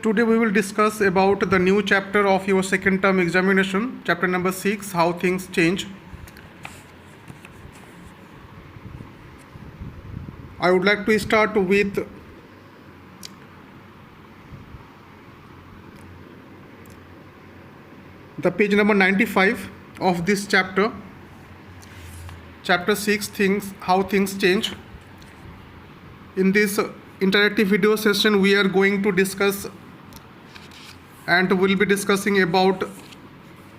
Today we will discuss about the new chapter of your second term examination, chapter number 6, how things change. I would like to start with the page number 95 of this chapter, chapter 6, how things change. In this interactive video session, we are going to discuss and we'll be discussing about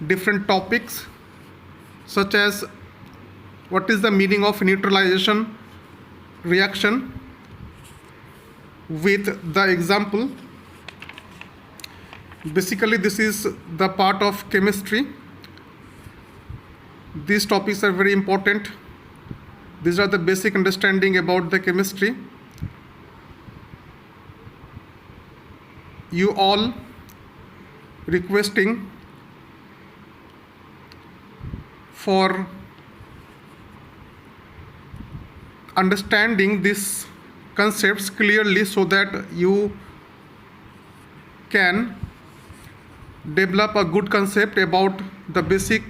different topics such as what is the meaning of neutralization reaction with the example. Basically, this is the part of chemistry. These topics are very important. These are the basic understanding about the chemistry. You all requesting for understanding these concepts clearly so that you can develop a good concept about the basic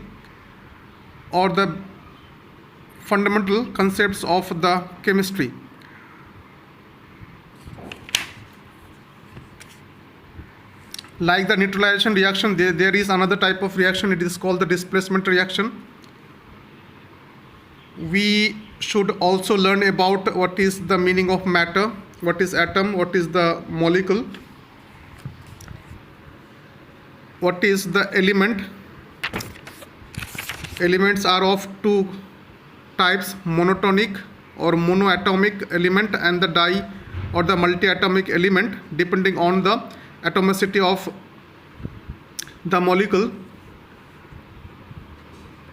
or the fundamental concepts of the chemistry. Like the neutralization reaction, there is another type of reaction. It is called the displacement reaction. We should also learn about what is the meaning of matter, what is atom, what is the molecule, what is the element. Elements are of two types, monotonic or monoatomic element and the di or the multiatomic element, depending on the atomicity of the molecule.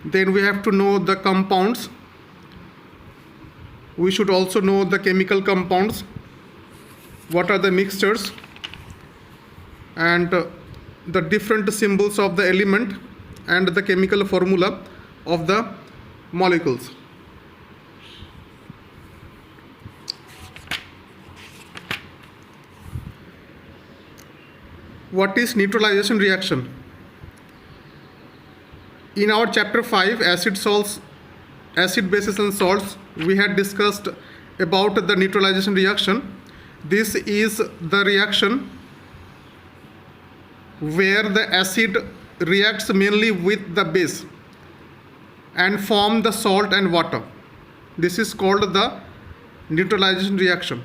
Then we have to know the compounds. We should also know the chemical compounds, what are the mixtures, and the different symbols of the element and the chemical formula of the molecules. What is neutralization reaction? In our chapter 5, acid bases and salts, we had discussed about the neutralization reaction. This is the reaction where the acid reacts mainly with the base and form the salt and water. This is called the neutralization reaction.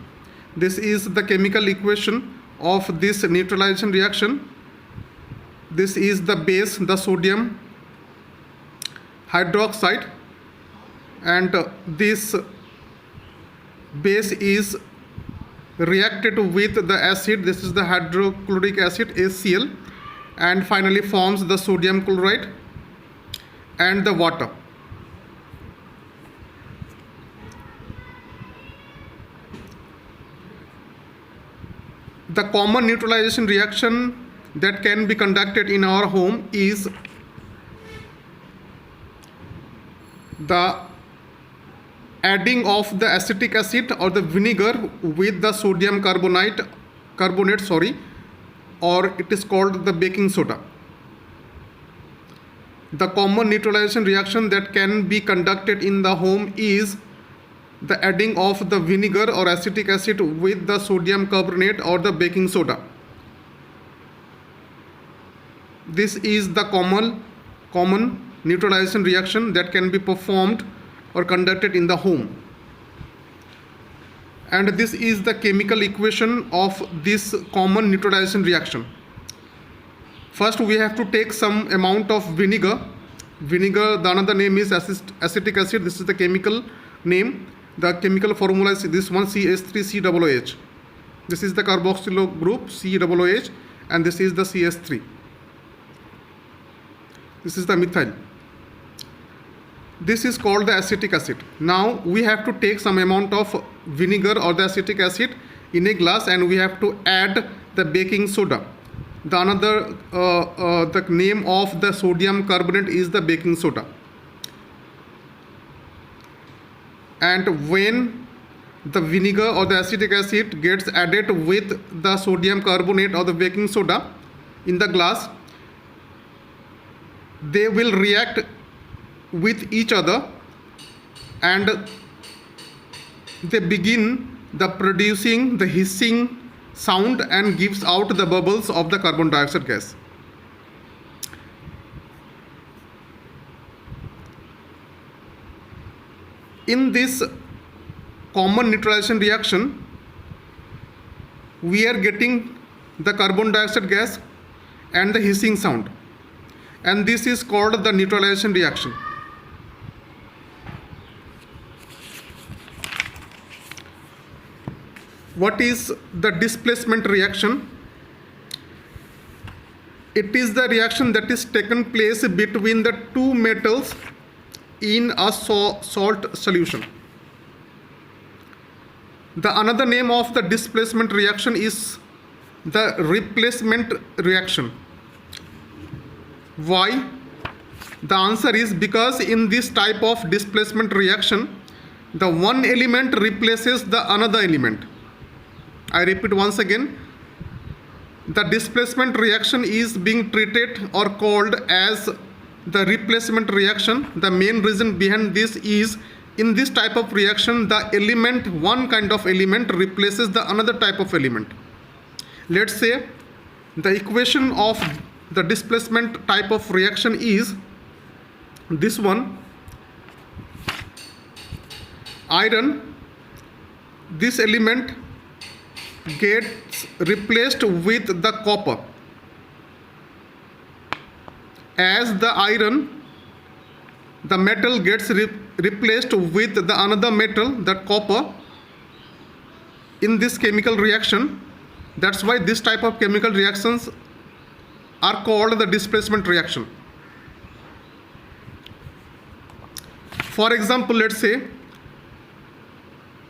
This is the chemical equation of this neutralization reaction. This is the base, the sodium hydroxide, and this base is reacted with the acid. This is the hydrochloric acid, HCl, and finally forms the sodium chloride and the water. The common neutralization reaction that can be conducted in our home is the adding of the acetic acid or the vinegar with the sodium carbonate, or it is called the baking soda. The common neutralization reaction that can be conducted in the home is the adding of the vinegar or acetic acid with the sodium carbonate or the baking soda. This is the common neutralization reaction that can be performed or conducted in the home. And this is the chemical equation of this common neutralization reaction. First, we have to take some amount of vinegar. Vinegar, the another name is acetic acid. This is the chemical name. The chemical formula is this one, CH3COOH. This is the carboxyl group, COOH, and this is the CH3. This is the methyl. This is called the acetic acid. Now we have to take some amount of vinegar or the acetic acid in a glass, and we have to add the baking soda. The name of the sodium carbonate is the baking soda. And when the vinegar or the acetic acid gets added with the sodium carbonate or the baking soda in the glass, they will react with each other and they begin the producing the hissing sound and gives out the bubbles of the carbon dioxide gas. In this common neutralization reaction, we are getting the carbon dioxide gas and the hissing sound, and this is called the neutralization reaction. What is the displacement reaction? It is the reaction that is taken place between the two metals in a salt solution. The another name of the displacement reaction is the replacement reaction. Why? The answer is because in this type of displacement reaction, the one element replaces the another element. I repeat once again, the displacement reaction is being treated or called as the replacement reaction. The main reason behind this is in this type of reaction, the element, one kind of element replaces the another type of element. Let's say the equation of the displacement type of reaction is this one. Iron, this element gets replaced with the copper. As the iron, the metal gets replaced with the another metal, the copper, in this chemical reaction. That's why this type of chemical reactions are called the displacement reaction. For example, let's say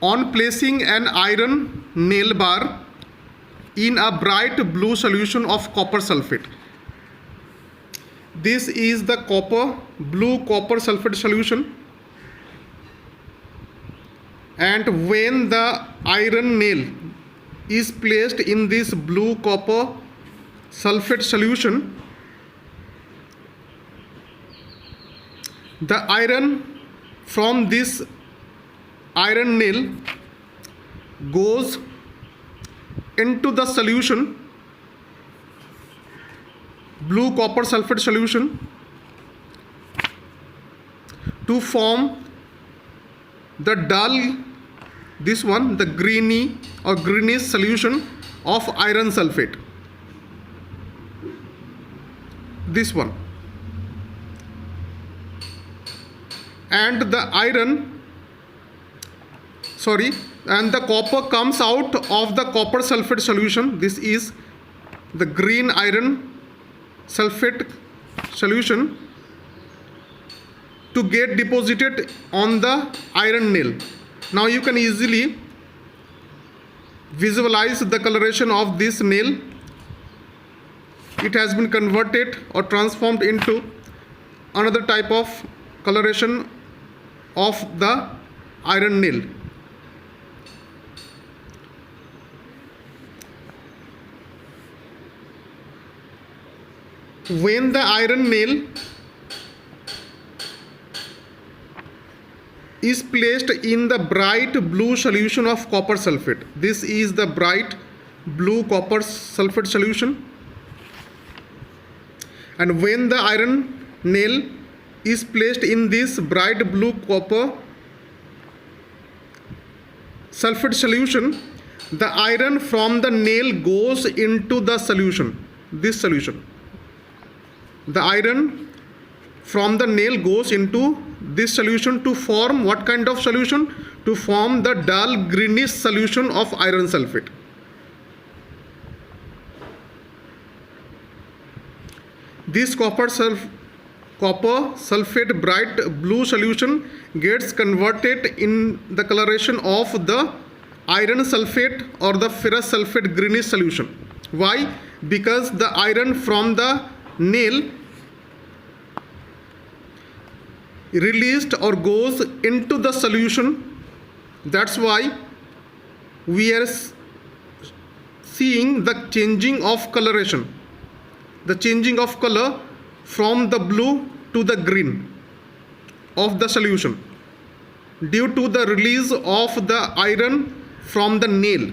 on placing an iron nail bar in a bright blue solution of copper sulfate. This is the blue copper sulfate solution, and when the iron nail is placed in this blue copper sulfate solution, the iron from this iron nail goes into the solution, blue copper sulfate solution, to form the dull, this one, the greeny or greenish solution of iron sulfate, this one. And the copper comes out of the copper sulfate solution. This is the green iron sulfate solution to get deposited on the iron nail. Now you can easily visualize the coloration of this nail. It has been converted or transformed into another type of coloration of the iron nail. When the iron nail is placed in the bright blue solution of copper sulfate, this is the bright blue copper sulfate solution, and when the iron nail is placed in this bright blue copper sulfate solution, the iron from the nail goes into the solution, this solution. The iron from the nail goes into this solution to form what kind of solution? To form the dull greenish solution of iron sulfate. This copper sulfate bright blue solution gets converted in the coloration of the iron sulfate or the ferrous sulfate greenish solution. Why? Because the iron from the nail released or goes into the solution. That's why we are seeing the changing of coloration, the changing of color from the blue to the green of the solution due to the release of the iron from the nail.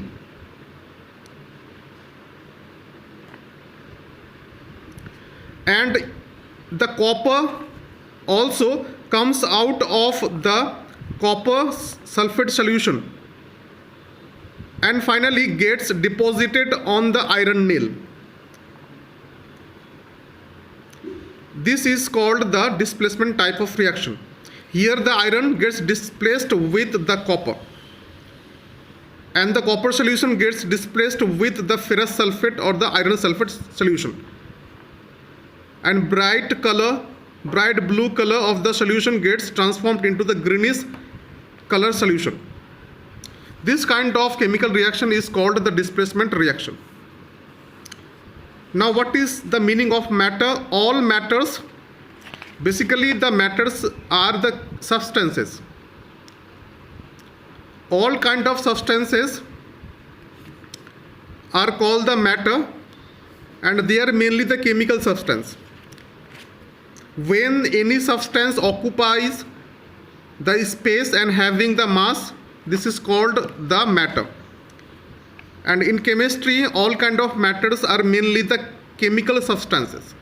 And the copper also comes out of the copper sulfate solution and finally gets deposited on the iron nail. This is called the displacement type of reaction. Here the iron gets displaced with the copper and the copper solution gets displaced with the ferrous sulfate or the iron sulfate solution, and bright blue color of the solution gets transformed into the greenish color solution. This kind of chemical reaction is called the displacement reaction. Now what is the meaning of matter? All matters, basically the matters are the substances. All kind of substances are called the matter, and they are mainly the chemical substance. When any substance occupies the space and having the mass, this is called the matter. And in chemistry, all kind of matters are mainly the chemical substances.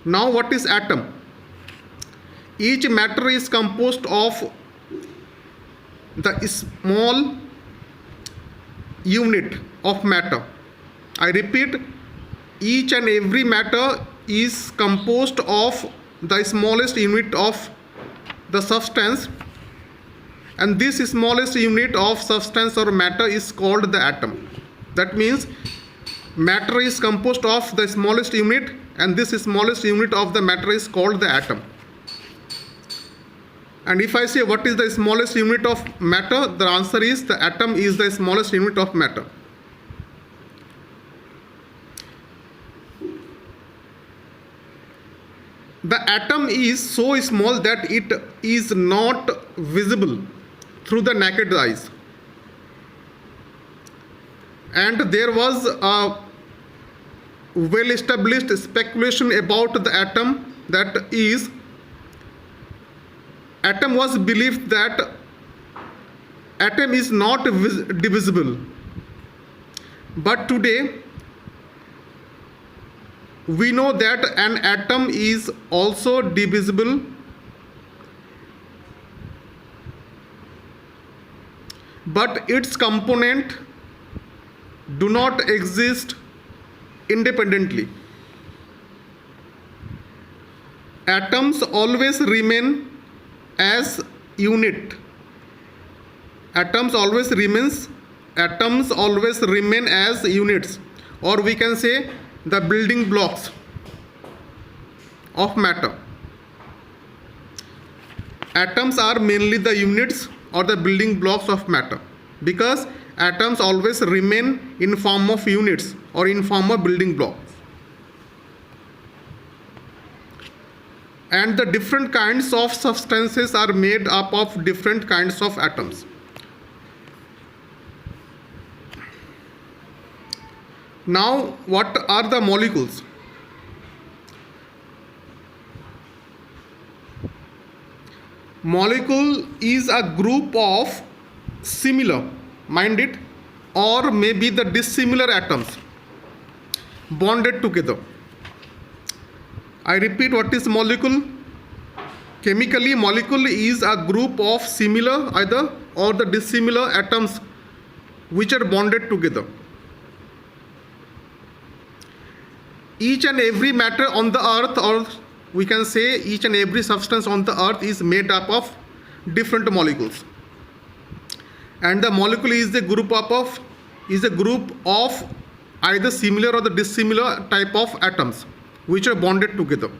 Now what is atom? Each matter is composed of the small unit of matter. I repeat, each and every matter is composed of the smallest unit of the substance, and this smallest unit of substance or matter is called the atom. That means matter is composed of the smallest unit, and this smallest unit of the matter is called the atom. And if I say what is the smallest unit of matter, the answer is the atom is the smallest unit of matter. The atom is so small that it is not visible through the naked eyes. And there was a well-established speculation about the atom, that is, atom was believed that atom is not divisible. But today we know that an atom is also divisible, but its components do not exist independently. Atoms always remain as unit. Atoms always remain as units, or we can say the building blocks of matter. Atoms are mainly the units or the building blocks of matter, because atoms always remain in form of units or in form of building blocks. And the different kinds of substances are made up of different kinds of atoms. Now, what are the molecules? Molecule is a group of similar, mind it, or maybe the dissimilar atoms bonded together. I repeat, what is molecule? Chemically, molecule is a group of similar either or the dissimilar atoms which are bonded together. Each and every matter on the earth, or we can say each and every substance on the earth, is made up of different molecules. And the molecule is a group of either similar or the dissimilar type of atoms which are bonded together.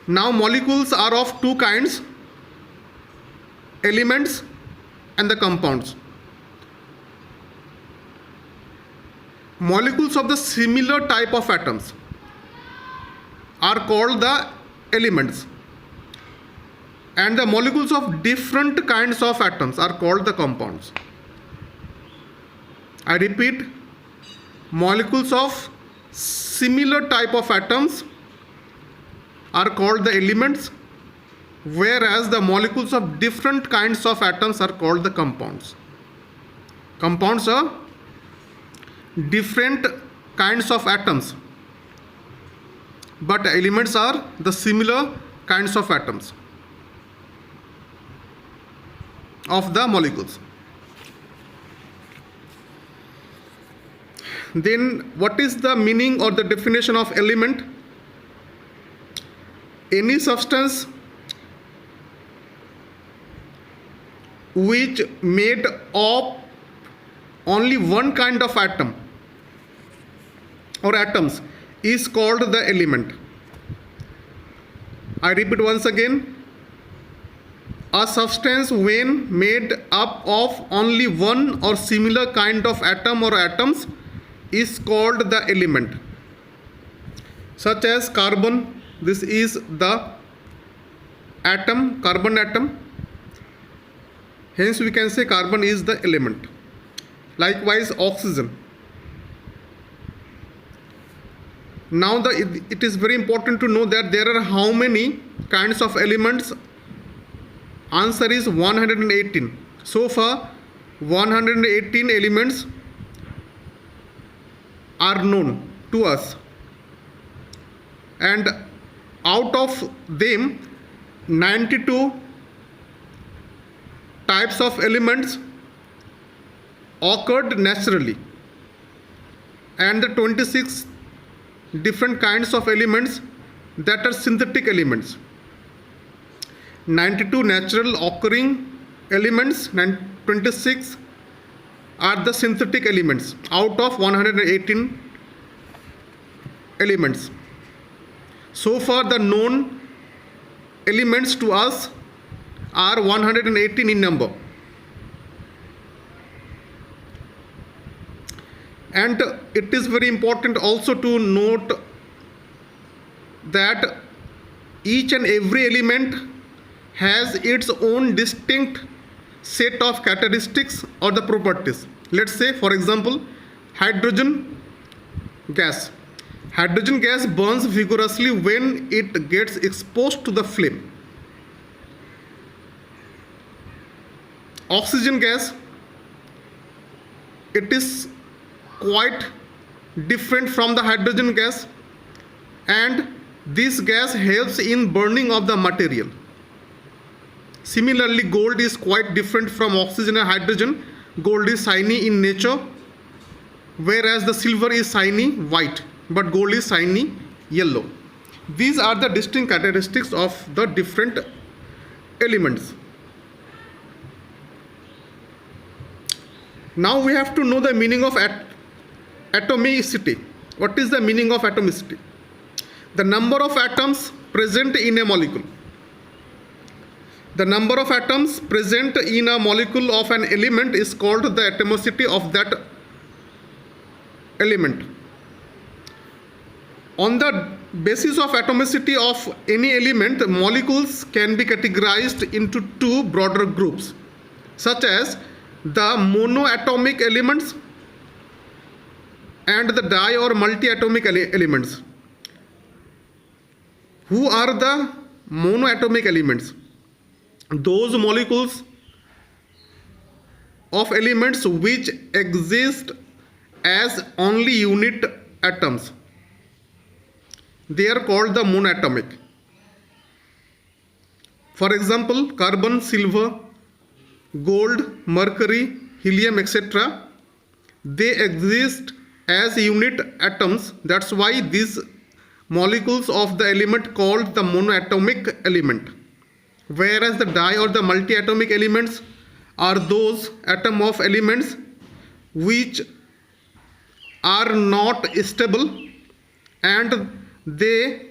Now molecules are of two kinds, elements and the compounds. Molecules of the similar type of atoms are called the elements, and the molecules of different kinds of atoms are called the compounds. I repeat, molecules of similar type of atoms are called the elements, whereas the molecules of different kinds of atoms are called the compounds. Compounds are different kinds of atoms, but elements are the similar kinds of atoms of the molecules. Then what is the meaning or the definition of element? Any substance which made of only one kind of atom or atoms is called the element. I repeat once again, a substance when made up of only one or similar kind of atom or atoms is called the element. Such as carbon, this is the atom, carbon atom. Hence we can say carbon is the element. Likewise oxygen. Now it is very important to know that there are how many kinds of elements. Answer is 118. So far 118 elements are known to us, and out of them 92 types of elements occurred naturally, and the 26 different kinds of elements that are synthetic elements. 92 natural occurring elements, 26 are the synthetic elements out of 118 elements. So far the known elements to us are 118 in number. And it is very important also to note that each and every element has its own distinct set of characteristics or the properties. Let's say, for example, hydrogen gas. Hydrogen gas burns vigorously when it gets exposed to the flame. Oxygen gas, it is quite different from the hydrogen gas, and this gas helps in burning of the material. Similarly, gold is quite different from oxygen and hydrogen. Gold is shiny in nature, whereas the silver is shiny white, but gold is shiny yellow. These are the distinct characteristics of the different elements. Now we have to know the meaning of atomicity. What is the meaning of atomicity? The number of atoms present in a molecule. The number of atoms present in a molecule of an element is called the atomicity of that element. On the basis of atomicity of any element, molecules can be categorized into two broader groups, such as the monoatomic elements and the di or multiatomic elements. Who are the monoatomic elements? Those molecules of elements which exist as only unit atoms. They are called the monoatomic. For example, carbon, silver, gold, mercury, helium, etc. They exist as unit atoms. That's why these molecules of the element called the monoatomic element. Whereas the di or the multiatomic elements are those atom of elements which are not stable and they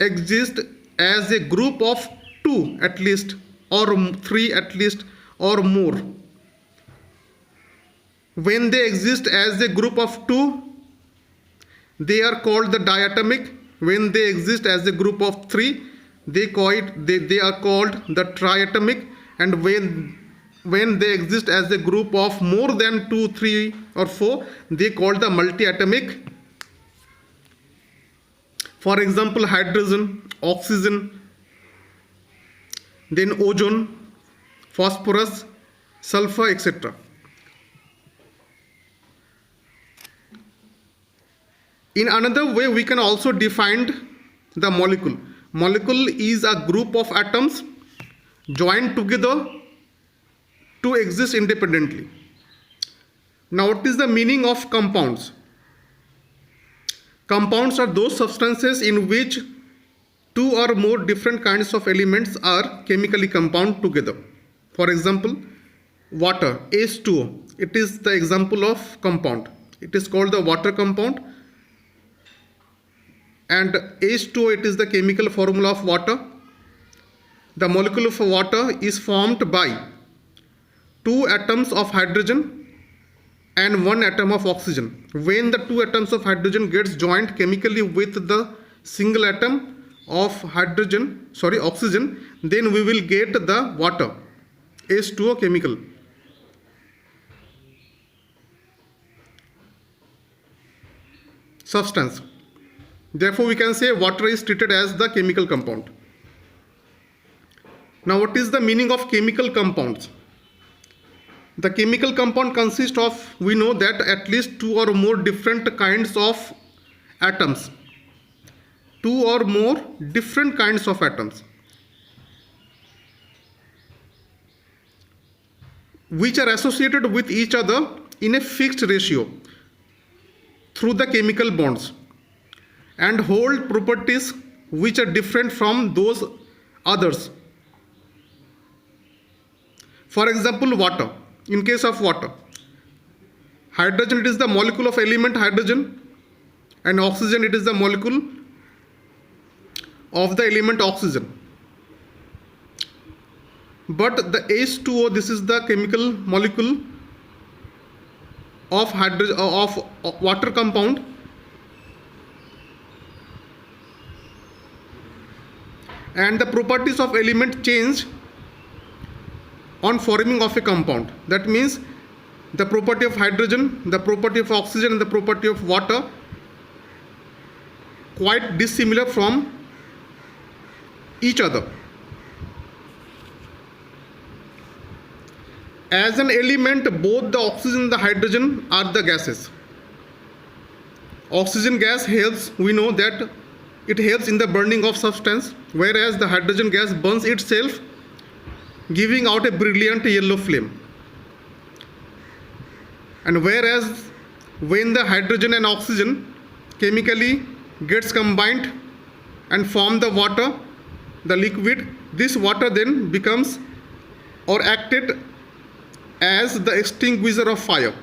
exist as a group of two at least, or three at least, or more. When they exist as a group of two, they are called the diatomic. When they exist as a group of three, they are called the triatomic, and when they exist as a group of more than 2, 3 or 4, they called the multiatomic. For example, hydrogen, oxygen, then ozone, phosphorus, sulfur, etc. In another way, we can also define the molecule. Molecule is a group of atoms joined together to exist independently. Now, what is the meaning of compounds? Compounds are those substances in which two or more different kinds of elements are chemically compound together. For example, water, H2O, it is the example of compound. It is called the water compound, and H2O, it is the chemical formula of water. The molecule of water is formed by 2 atoms of hydrogen and 1 atom of oxygen. When the 2 atoms of hydrogen gets joined chemically with the single atom of oxygen, then we will get the water, H2O chemical. Substance. Therefore, we can say water is treated as the chemical compound. Now, what is the meaning of chemical compounds? The chemical compound consists of, we know that at least 2 or more different kinds of atoms. 2 or more different kinds of atoms, which are associated with each other in a fixed ratio through the chemical bonds, and hold properties which are different from those others. For example, water. In case of water, hydrogen, it is the molecule of element hydrogen, and oxygen, it is the molecule of the element oxygen. But the H2O, this is the chemical molecule of water compound, and the properties of element change on forming of a compound. That means the property of hydrogen, the property of oxygen, and the property of water quite dissimilar from each other. As an element, both the oxygen and the hydrogen are the gases. Oxygen gas helps, we know that it helps in the burning of substance, whereas the hydrogen gas burns itself, giving out a brilliant yellow flame. And whereas when the hydrogen and oxygen chemically gets combined and form the water, the liquid, this water then becomes or acted as the extinguisher of fire.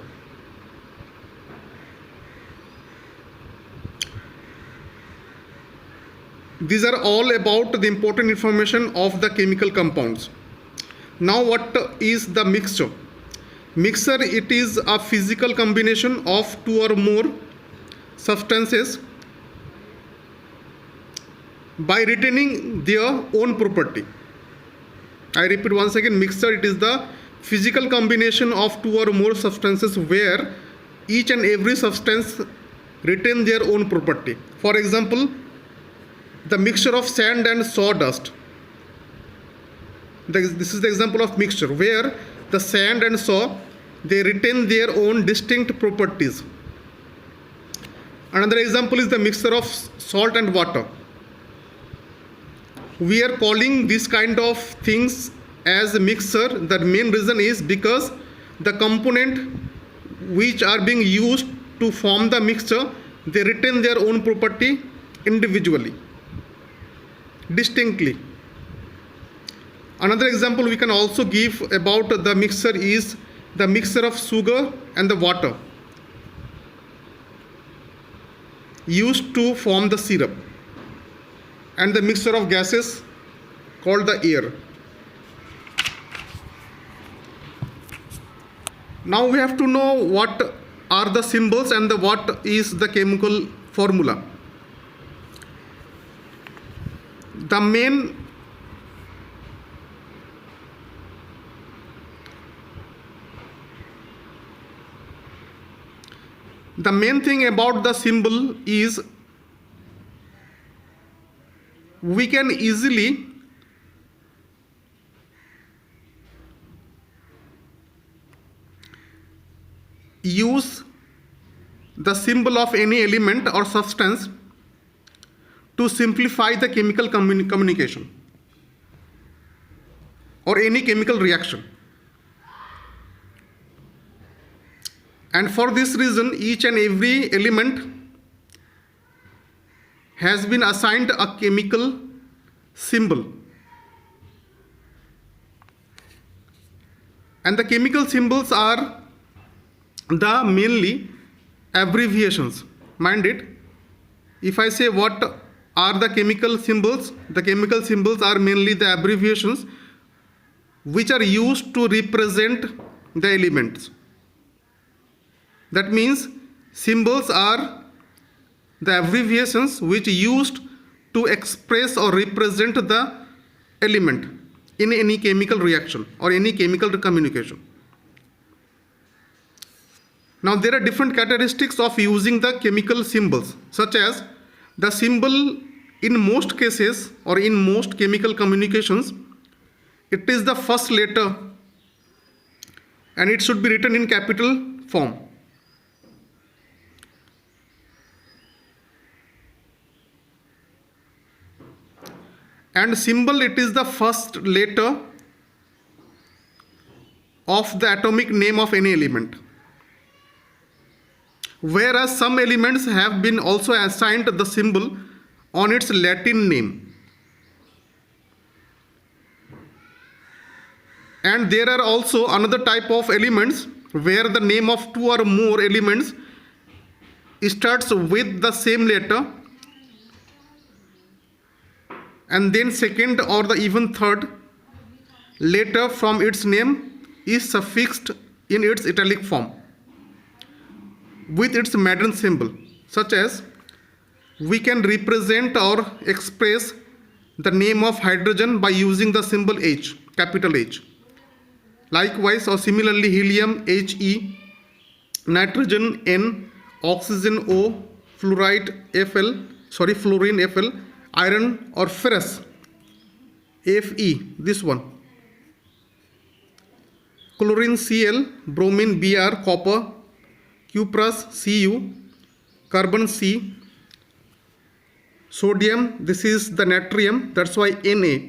These are all about the important information of the chemical compounds. Now, what is the mixture? Mixture, it is a physical combination of 2 or more substances by retaining their own property. I repeat once again, mixture, it is the physical combination of 2 or more substances where each and every substance retain their own property. For example, the mixture of sand and sawdust. This is the example of mixture where the sand and saw, they retain their own distinct properties. Another example is the mixture of salt and water. We are calling this kind of things as a mixture. The main reason is because the component which are being used to form the mixture, they retain their own property individually, distinctly. Another example we can also give about the mixture is the mixture of sugar and the water used to form the syrup, and the mixture of gases called the air. Now we have to know what are the symbols and what is the chemical formula. the main thing about the symbol is we can easily use the symbol of any element or substance to simplify the chemical communication or any chemical reaction. And for this reason, each and every element has been assigned a chemical symbol. And the chemical symbols are the mainly abbreviations. Mind it, if I say what are the chemical symbols are mainly the abbreviations which are used to represent the elements. That means symbols are the abbreviations which used to express or represent the element in any chemical reaction or any chemical communication. Now there are different characteristics of using the chemical symbols, such as the symbol in most cases or in most chemical communications, it is the first letter and it should be written in capital form. And symbol, it is the first letter of the atomic name of any element. Whereas some elements have been also assigned the symbol on its Latin name. And there are also another type of elements where the name of two or more elements starts with the same letter, and then second or the even third letter from its name is suffixed in its italic form with its maiden symbol, such as we can represent or express the name of hydrogen by using the symbol H, capital H. Likewise or similarly, helium He, nitrogen N, oxygen O, fluorine Fl, iron or ferrous Fe, this one, chlorine Cl, bromine Br, copper Cuprous Cu, carbon C, sodium, this is the natrium, that's why Na,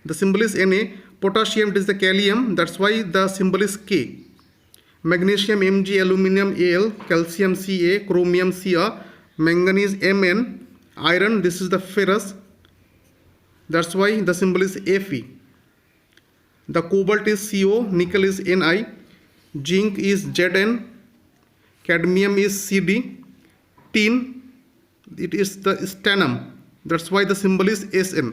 the symbol is Na, potassium, it is the kalium, that's why the symbol is K, magnesium Mg, aluminum Al, calcium Ca, chromium Ca, manganese Mn, iron, this is the ferrous, that's why the symbol is Fe, the cobalt is Co, nickel is Ni, zinc is Zn, cadmium is Cd, tin, it is the stannum, that's why the symbol is Sn,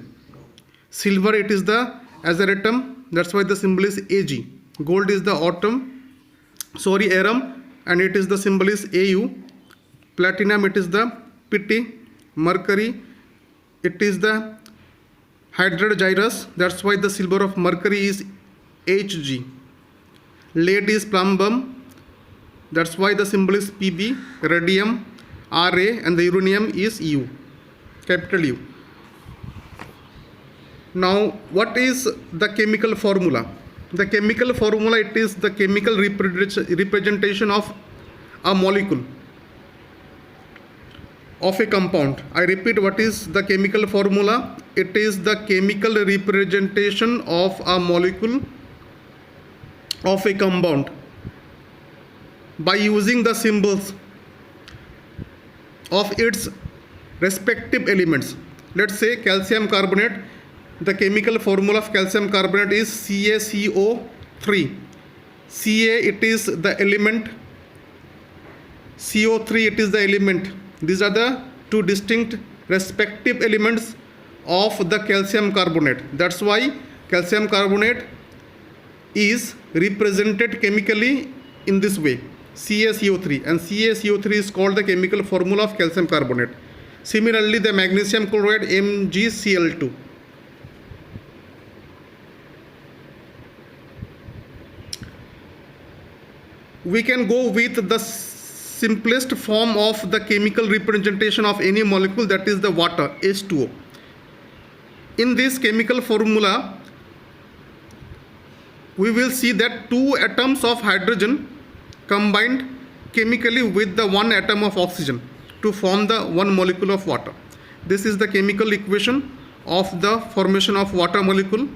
silver, it is the azeratum, that's why the symbol is Ag, gold is the arum, and it is the symbol is Au, platinum, it is the Pt, mercury, it is the hydride gyrus, that's why the silver of mercury is Hg, lead is plumbum, that's why the symbol is Pb, radium Ra, and the uranium is U, capital U. Now what is the chemical formula? The chemical formula, it is the chemical representation of a molecule, of a compound. I repeat, what is the chemical formula? It is the chemical representation of a molecule of a compound by using the symbols of its respective elements. Let's say calcium carbonate, the chemical formula of calcium carbonate is CaCO3. Ca, it is the element, CO3, it is the element. These are the two distinct respective elements of the calcium carbonate. That's why calcium carbonate is represented chemically in this way, CaCO3, and CaCO3 is called the chemical formula of calcium carbonate. Similarly, the magnesium chloride MgCl2. We can go with the simplest form of the chemical representation of any molecule, that is the water, H2O. In this chemical formula, we will see that two atoms of hydrogen combined chemically with the one atom of oxygen to form the one molecule of water. This is the chemical equation of the formation of water molecule,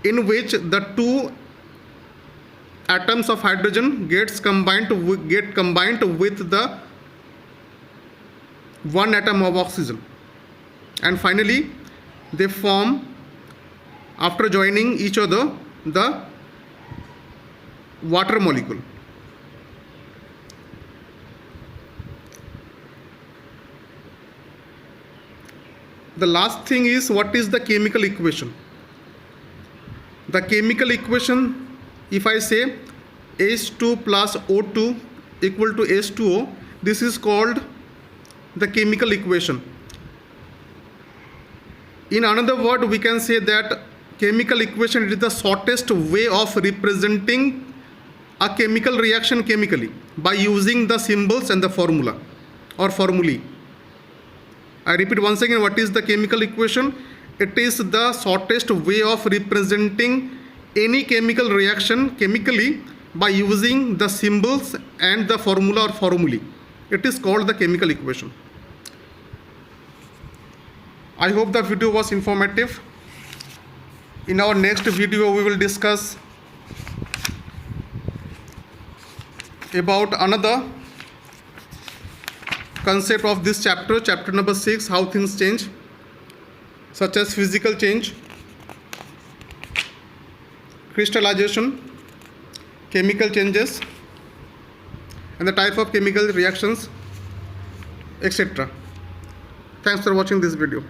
in which the two atoms of hydrogen get combined with the one atom of oxygen, and finally they form, after joining each other, the water molecule. The last thing is, what is the chemical equation? The chemical equation, if I say H2 plus O2 equal to H2O, this is called the chemical equation. In another word, we can say that chemical equation is the shortest way of representing a chemical reaction chemically by using the symbols and the formula or formulae. I repeat once again, what is the chemical equation? It is the shortest way of representing any chemical reaction chemically by using the symbols and the formula or formulae. It is called the chemical equation. I hope the video was informative. In our next video, we will discuss about another concept of this chapter, chapter number 6, how things change, such as physical change, crystallization, chemical changes, and the type of chemical reactions, etc. Thanks for watching this video.